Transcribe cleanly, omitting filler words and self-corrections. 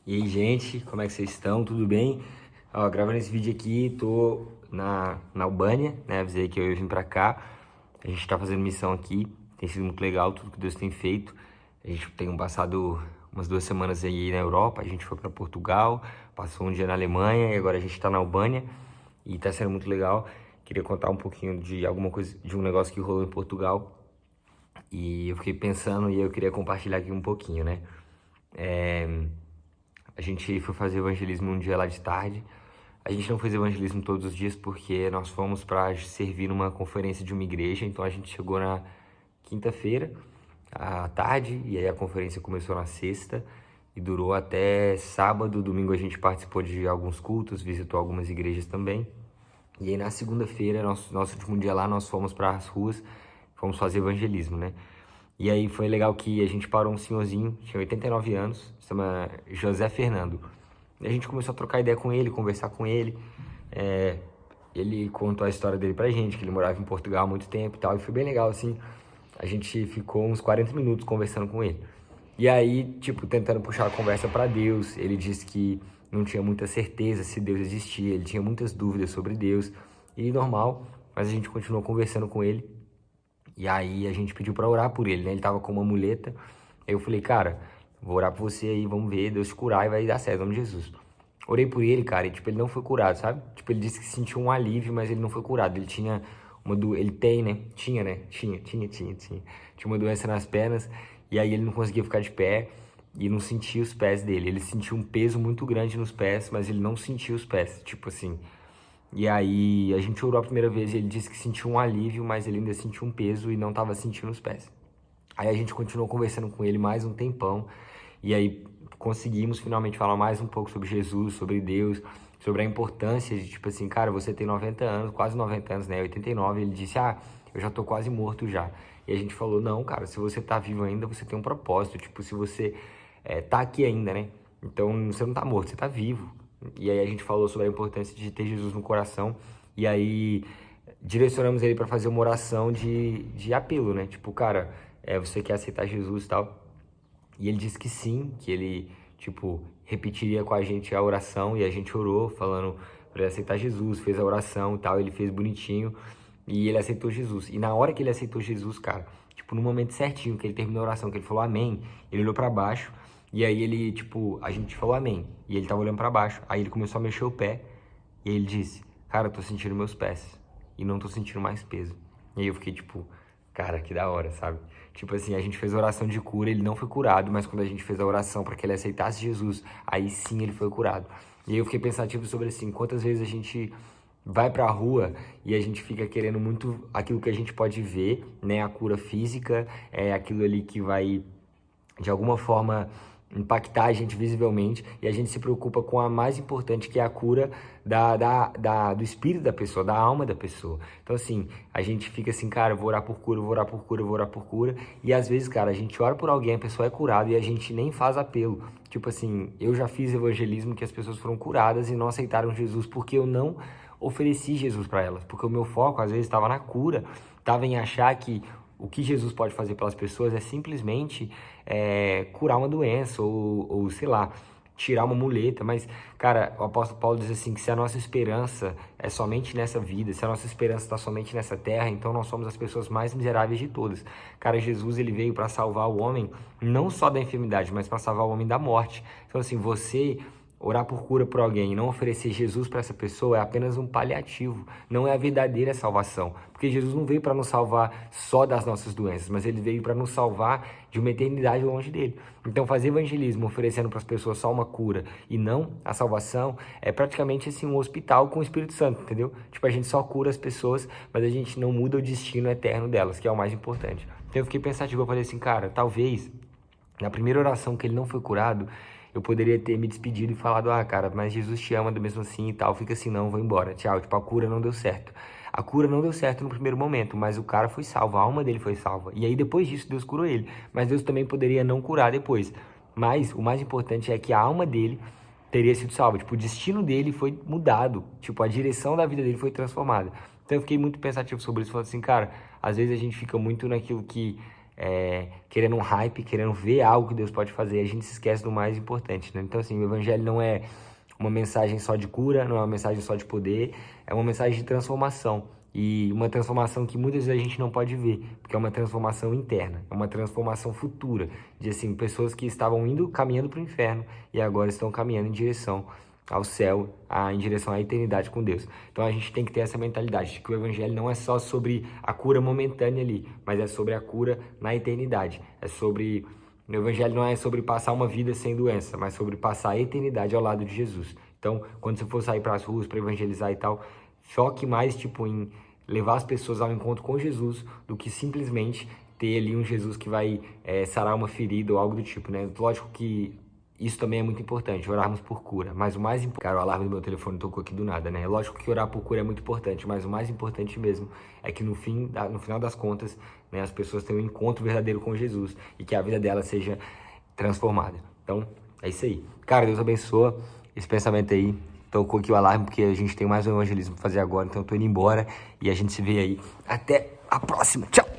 E aí, gente, como é que vocês estão? Tudo bem? Ó, gravando esse vídeo aqui, tô na Albânia, né? Avisei que eu ia vir pra cá. A gente tá fazendo missão aqui, tem sido muito legal tudo que Deus tem feito. A gente tem passado umas 2 semanas aí na Europa, a gente foi pra Portugal, passou um dia na Alemanha e agora a gente tá na Albânia e tá sendo muito legal. Queria contar um pouquinho de alguma coisa, de um negócio que rolou em Portugal e eu fiquei pensando e eu queria compartilhar aqui um pouquinho, né? A gente foi fazer evangelismo um dia lá de tarde. A gente não fez evangelismo todos os dias porque nós fomos para servir numa conferência de uma igreja. Então a gente chegou na quinta-feira à tarde e aí a conferência começou na sexta e durou até sábado. Domingo a gente participou de alguns cultos, visitou algumas igrejas também. E aí na segunda-feira, nosso último dia lá, nós fomos para as ruas, fomos fazer evangelismo, né? E aí foi legal que a gente parou um senhorzinho, tinha 89 anos, se chama José Fernando. E a gente começou a trocar ideia com ele, conversar com ele. É, ele contou a história dele pra gente, que ele morava em Portugal há muito tempo e tal. E foi bem legal, assim. A gente ficou uns 40 minutos conversando com ele. E aí, tipo, tentando puxar a conversa pra Deus. Ele disse que não tinha muita certeza se Deus existia. Ele tinha muitas dúvidas sobre Deus. E normal, mas a gente continuou conversando com ele. E aí a gente pediu pra orar por ele, né? Ele tava com uma muleta. Aí eu falei, cara, vou orar por você aí, vamos ver, Deus te curar e vai dar certo, em nome de Jesus. Orei por ele, cara, e tipo, ele não foi curado, sabe? Tipo, ele disse que sentiu um alívio, mas ele não foi curado. Ele tinha ele tem, né? Tinha, né? Tinha uma doença nas pernas, e aí ele não conseguia ficar de pé e não sentia os pés dele. Ele sentiu um peso muito grande nos pés, mas ele não sentia os pés, tipo assim. E aí a gente orou a primeira vez e ele disse que sentiu um alívio, mas ele ainda sentiu um peso e não estava sentindo os pés. Aí a gente continuou conversando com ele mais um tempão e aí conseguimos finalmente falar mais um pouco sobre Jesus, sobre Deus, sobre a importância de tipo assim, cara, você tem 90 anos, quase 90 anos, né? 89, ele disse: "Ah, eu já tô quase morto já". E a gente falou: "Não, cara, se você tá vivo ainda, você tem um propósito, tipo, se você tá aqui ainda, né? Então você não tá morto, você tá vivo". E aí a gente falou sobre a importância de ter Jesus no coração. E aí direcionamos ele para fazer uma oração de apelo, né? Tipo, cara, você quer aceitar Jesus e tal? E ele disse que sim, que ele, tipo, repetiria com a gente a oração. E a gente orou, falando para ele aceitar Jesus, fez a oração e tal. Ele fez bonitinho e ele aceitou Jesus. E na hora que ele aceitou Jesus, cara, tipo, no momento certinho que ele terminou a oração, que ele falou amém, ele olhou para baixo. E aí ele, tipo, a gente falou amém. E ele tava olhando pra baixo. Aí ele começou a mexer o pé. E aí ele disse: "Cara, eu tô sentindo meus pés. E não tô sentindo mais peso". E aí eu fiquei tipo, cara, que da hora, sabe? Tipo assim, a gente fez a oração de cura, ele não foi curado, mas quando a gente fez a oração para que ele aceitasse Jesus, aí sim ele foi curado. E aí eu fiquei pensativo sobre assim, quantas vezes a gente vai pra rua e a gente fica querendo muito aquilo que a gente pode ver, né? A cura física, é aquilo ali que vai de alguma forma impactar a gente visivelmente e a gente se preocupa com a mais importante, que é a cura do espírito da pessoa, da alma da pessoa. Então, assim, a gente fica assim, cara, eu vou orar por cura, eu vou orar por cura, eu vou orar por cura. E às vezes, cara, a gente ora por alguém, a pessoa é curada e a gente nem faz apelo. Tipo assim, eu já fiz evangelismo que as pessoas foram curadas e não aceitaram Jesus porque eu não ofereci Jesus para elas. Porque o meu foco, às vezes, estava na cura, estava em achar que o que Jesus pode fazer pelas pessoas é simplesmente curar uma doença ou, sei lá, tirar uma muleta. Mas, cara, o apóstolo Paulo diz assim, que se a nossa esperança é somente nessa vida, se a nossa esperança está somente nessa terra, então nós somos as pessoas mais miseráveis de todas. Cara, Jesus, ele veio para salvar o homem não só da enfermidade, mas para salvar o homem da morte. Então, assim, você orar por cura por alguém e não oferecer Jesus para essa pessoa é apenas um paliativo, não é a verdadeira salvação. Porque Jesus não veio para nos salvar só das nossas doenças, mas ele veio para nos salvar de uma eternidade longe dele. Então, fazer evangelismo oferecendo para as pessoas só uma cura e não a salvação é praticamente assim um hospital com o Espírito Santo, entendeu? Tipo, a gente só cura as pessoas, mas a gente não muda o destino eterno delas, que é o mais importante. Então, eu fiquei pensativo, eu falei assim, cara, talvez na primeira oração que ele não foi curado, eu poderia ter me despedido e falado: "Ah, cara, mas Jesus te ama do mesmo assim e tal, fica assim não, vou embora, tchau". Tipo, a cura não deu certo. A cura não deu certo no primeiro momento, mas o cara foi salvo, a alma dele foi salva. E aí depois disso Deus curou ele, mas Deus também poderia não curar depois. Mas o mais importante é que a alma dele teria sido salva. Tipo, o destino dele foi mudado. Tipo, a direção da vida dele foi transformada. Então eu fiquei muito pensativo sobre isso, falando assim, cara, às vezes a gente fica muito naquilo que querendo um hype, querendo ver algo que Deus pode fazer. A gente se esquece do mais importante, né? Então, assim, o evangelho não é uma mensagem só de cura, não é uma mensagem só de poder, é uma mensagem de transformação. E uma transformação que muitas vezes a gente não pode ver, porque é uma transformação interna, é uma transformação futura, de assim, pessoas que estavam caminhando para o inferno e agora estão caminhando em direção ao céu, em direção à eternidade com Deus. Então a gente tem que ter essa mentalidade de que o evangelho não é só sobre a cura momentânea ali, mas é sobre a cura na eternidade. O evangelho não é sobre passar uma vida sem doença, mas sobre passar a eternidade ao lado de Jesus. Então, quando você for sair para as ruas para evangelizar e tal, foque mais tipo em levar as pessoas ao encontro com Jesus do que simplesmente ter ali um Jesus que vai sarar uma ferida ou algo do tipo, né? Lógico que isso também é muito importante, orarmos por cura. Mas o mais importante... Cara, o alarme do meu telefone tocou aqui do nada, né? Lógico que orar por cura é muito importante, mas o mais importante mesmo é que no final das contas, né, as pessoas tenham um encontro verdadeiro com Jesus e que a vida delas seja transformada. Então, é isso aí. Cara, Deus abençoa esse pensamento aí. Tocou aqui o alarme porque a gente tem mais um evangelismo pra fazer agora, então eu tô indo embora e a gente se vê aí. Até a próxima. Tchau!